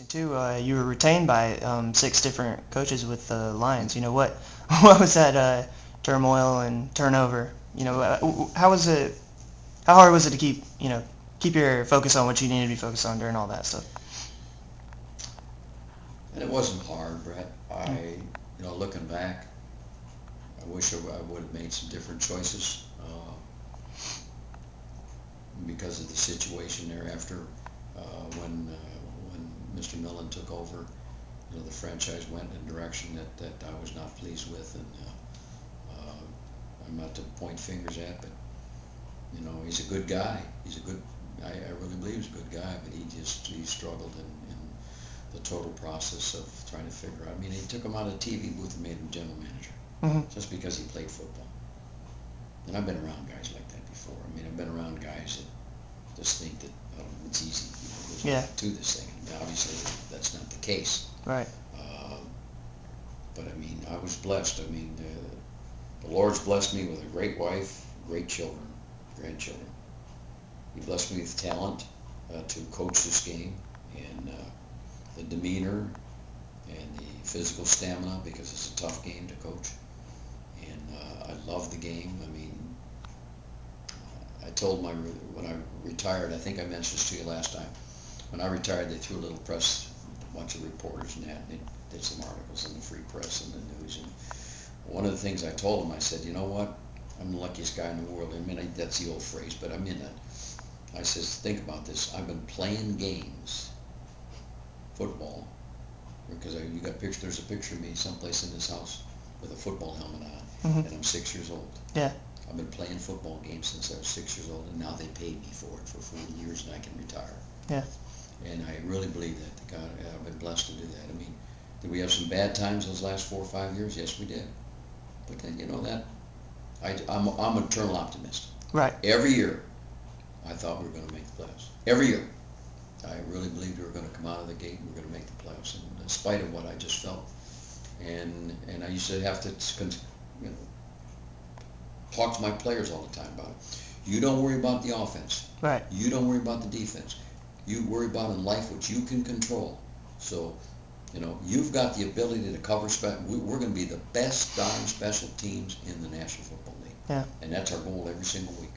Too, you were retained by 6 different coaches with the Lions. What was that turmoil and turnover? How was it? How hard was it to keep your focus on what you needed to be focused on during all that stuff? And it wasn't hard, Brett. Looking back, I wish I would have made some different choices because of the situation thereafter. When Mr. Millen took over, the franchise went in a direction that I was not pleased with, and I'm not to point fingers at, but he's a good guy. I really believe he's a good guy, but he struggled in the total process of trying to figure out. I mean, he took him out of the TV booth and made him general manager just because he played football. And I've been around guys like that before. I mean, I've been around guys that just think that it's easy. There's nothing to this thing. And obviously, that's not the case. Right. But I mean, I was blessed. I mean, the Lord's blessed me with a great wife, great children, grandchildren. He blessed me with talent to coach this game, and the demeanor and the physical stamina, because it's a tough game to coach. And I love the game. I mean, I told when I retired, I think I mentioned this to you last time. When I retired, they threw a little press, a bunch of reporters and that, and they did some articles in the free press and the news. And one of the things I told them, I said, you know what? I'm the luckiest guy in the world. I mean, that's the old phrase, but I mean that. I says, think about this. I've been playing games, football, because you got picture. There's a picture of me someplace in this house with a football helmet on, and I'm 6 years old. Yeah. I've been playing football games since I was 6 years old, and now they paid me for it for 40 years, and I can retire. Yeah. And I really believe that. God, I've been blessed to do that. I mean, did we have some bad times those last 4 or 5 years? Yes, we did. But then, I'm an eternal optimist. Right. Every year, I thought we were going to make the playoffs. Every year. I really believed we were going to come out of the gate and we were going to make the playoffs, and in spite of what I just felt. And I used to have to talk to my players all the time about it. You don't worry about the offense. Right. You don't worry about the defense. You worry about in life what you can control. So, you've got the ability to cover. We're going to be the best darn special teams in the National Football League. Yeah. And that's our goal every single week.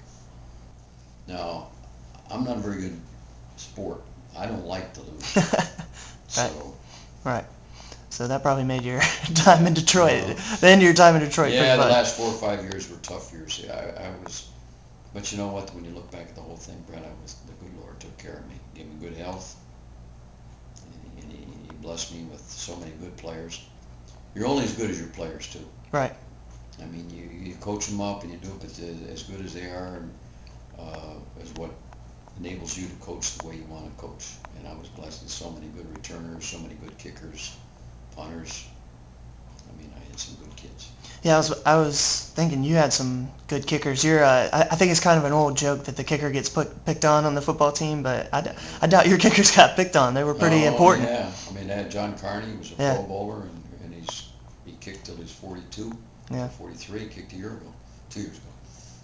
Now, I'm not a very good sport. I don't like to lose. So. Right. So that probably made your time in Detroit, the end of your time in Detroit. Yeah, the last 4 or 5 years were tough years. I was, but you know what? When you look back at the whole thing, Brett, the good Lord took care of me, gave me good health, and he blessed me with so many good players. You're only as good as your players too. Right. I mean, you coach them up and you do it as good as they are, and is what enables you to coach the way you want to coach. And I was blessed with so many good returners, so many good kickers, punters. I mean, I had some good kids. Yeah, I was thinking you had some good kickers. I think it's kind of an old joke that the kicker gets picked on the football team, but I doubt your kickers got picked on. They were pretty important. Yeah, I mean, John Carney was a Pro Bowler, and he kicked till he's 42. Yeah. 43, kicked 2 years ago.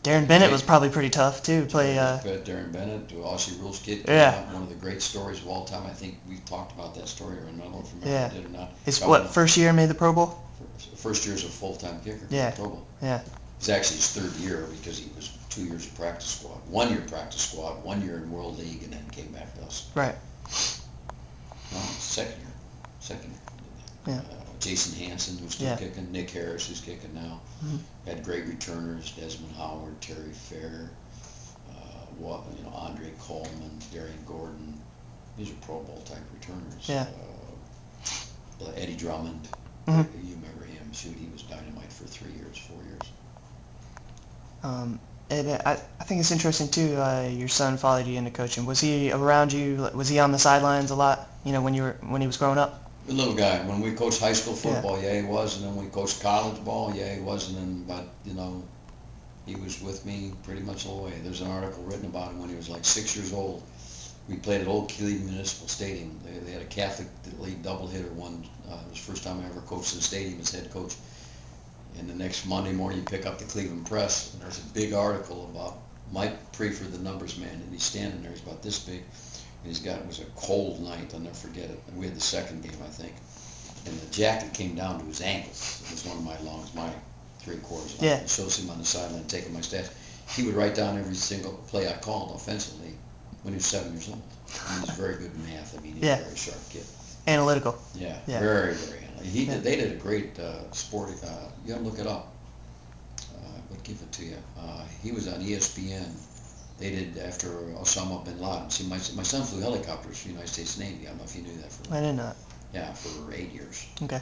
Darren Bennett was probably pretty tough too. Darren Bennett, Aussie Rules kid. One of the great stories of all time. I think we've talked about that story, or I don't know if you remember if we did or not. His first year made the Pro Bowl? First year as a full-time kicker. Yeah. Pro Bowl. Yeah. It was actually his 3rd year because he was 2 years of practice squad, 1 year practice squad, 1 year in World League, and then came back to us. Right. No, second year. Yeah. Jason Hansen, who's still kicking. Nick Harris, who's kicking now. Had great returners: Desmond Howard, Terry Fair, Andre Coleman, Darian Gordon. These are Pro Bowl type returners. Yeah. Eddie Drummond. You remember him? Shoot, he was dynamite for 4 years. I think it's interesting too. Your son followed you into coaching. Was he around you? Was he on the sidelines a lot? When he was growing up. The little guy. When we coached high school football, he was, and then we coached college ball, he was, and then he was with me pretty much all the way. There's an article written about him when he was like 6 years old. We played at Old Cleveland Municipal Stadium. They had a Catholic League doubleheader. It was the first time I ever coached in the stadium as head coach. And the next Monday morning, you pick up the Cleveland Press, and there's a big article about Mike Priefer, the numbers man, and he's standing there. He's about this big. And it was a cold night, I'll never forget it. And we had the second game, I think. And the jacket came down to his ankles. It was one of my 3/4. Yeah. I shows him on the sideline taking my stats. He would write down every single play I called offensively when he was 7 years old. I mean, he's very good in math. I mean, he's Yeah. a very sharp kid. Analytical. Yeah, Yeah. very, very analytical. They did a great sport. You gotta look it up. I would give it to you. He was on ESPN. They did after Osama bin Laden. See, my son flew helicopters for the United States Navy. I don't know if you knew that. I did not. Yeah, for 8 years. Okay.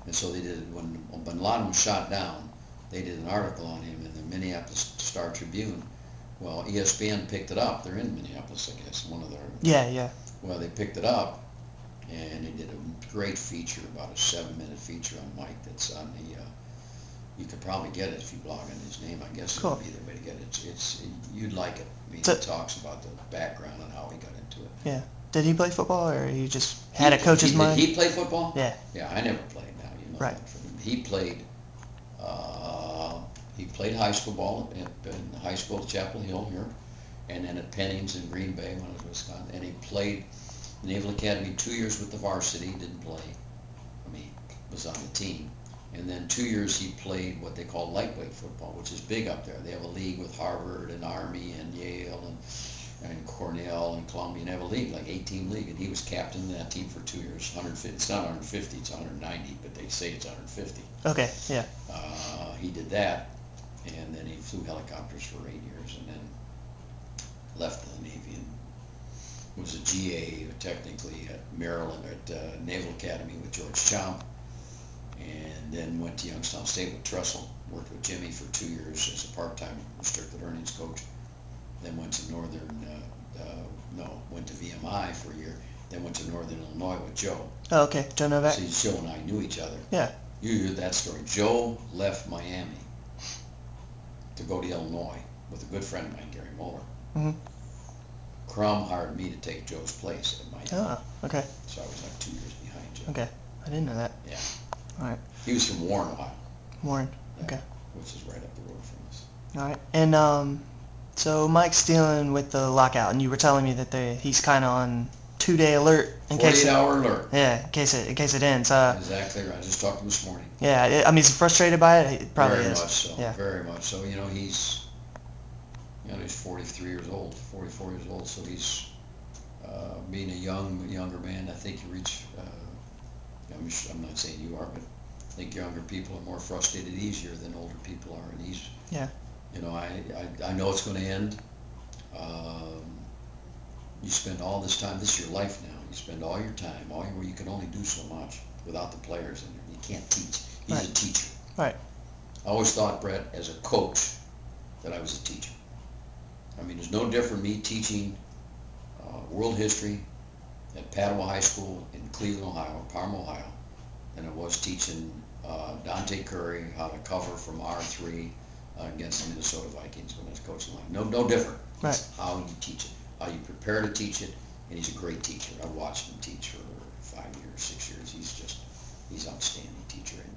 And so they did, when bin Laden was shot down, they did an article on him in the Minneapolis Star-Tribune. Well, ESPN picked it up. They're in Minneapolis, I guess, one of their... Yeah. Well, they picked it up, and they did a great feature, about a 7-minute feature on Mike that's on the... you could probably get it if you blog on his name. I guess Cool. it would be the way to get it. You'd like it. I mean, So, he talks about the background and how he got into it. Yeah. Did he play football, or he just had a coach's mind? Did he play football? Yeah. Yeah, I never played. Now you know Right. that from him. He played. He played high school ball in high school at Chapel Hill here, and then at Pennings in Green Bay when I was in Wisconsin. And he played Naval Academy 2 years with the varsity. Didn't play. I mean, was on the team. And then 2 years he played what they call lightweight football, which is big up there. They have a league with Harvard and Army and Yale and Cornell and Columbia. And they have a league, like 8-team league. And he was captain of that team for 2 years. 150. It's not 150, it's 190, but they say it's 150. Okay, yeah. He did that, and then he flew helicopters for 8 years, and then left the Navy and was a GA technically at Maryland, at Naval Academy with George Chomp. And then went to Youngstown State with Tressel, worked with Jimmy for 2 years as a part-time restricted earnings coach. Then went to went to VMI for a year. Then went to Northern Illinois with Joe. Oh, okay. Joe Novak. See, Joe and I knew each other. Yeah. You heard that story. Joe left Miami to go to Illinois with a good friend of mine, Gary Moeller. Mm-hmm. Crum hired me to take Joe's place at Miami. Oh, okay. So I was like 2 years behind Joe. Okay. I didn't know that. Yeah. All right. He was from Warren, Ohio. Warren. Yeah, Okay. which is right up the road from us. All right. And so Mike's dealing with the lockout, and you were telling me that he's kind of on 2-day alert in case. 48-hour alert. Yeah, in case it ends. Exactly right. I just talked to him this morning. Yeah. I mean, he's frustrated by it. He probably Very is. much so. Yeah. Very much so. You know, he's 43 years old, 44 years old. So he's being a younger man. I think you reach. I'm not saying you are, but I think younger people are more frustrated easier than older people are, and he's. Yeah. You know, I know it's going to end. You spend all this time. This is your life now. You spend all your time, you can only do so much without the players in there. You can't teach. He's Right. a teacher. Right. I always thought, Brett, as a coach, that I was a teacher. I mean, there's no different me teaching world history at Padua High School in Cleveland, Ohio, Parma, Ohio, than it was teaching Dante Curry how to cover from R3 against the Minnesota Vikings when I was coaching line. No different. Right. It's how you teach it, how you prepare to teach it, and he's a great teacher. I've watched him teach for 5 years, 6 years. He's an outstanding teacher, and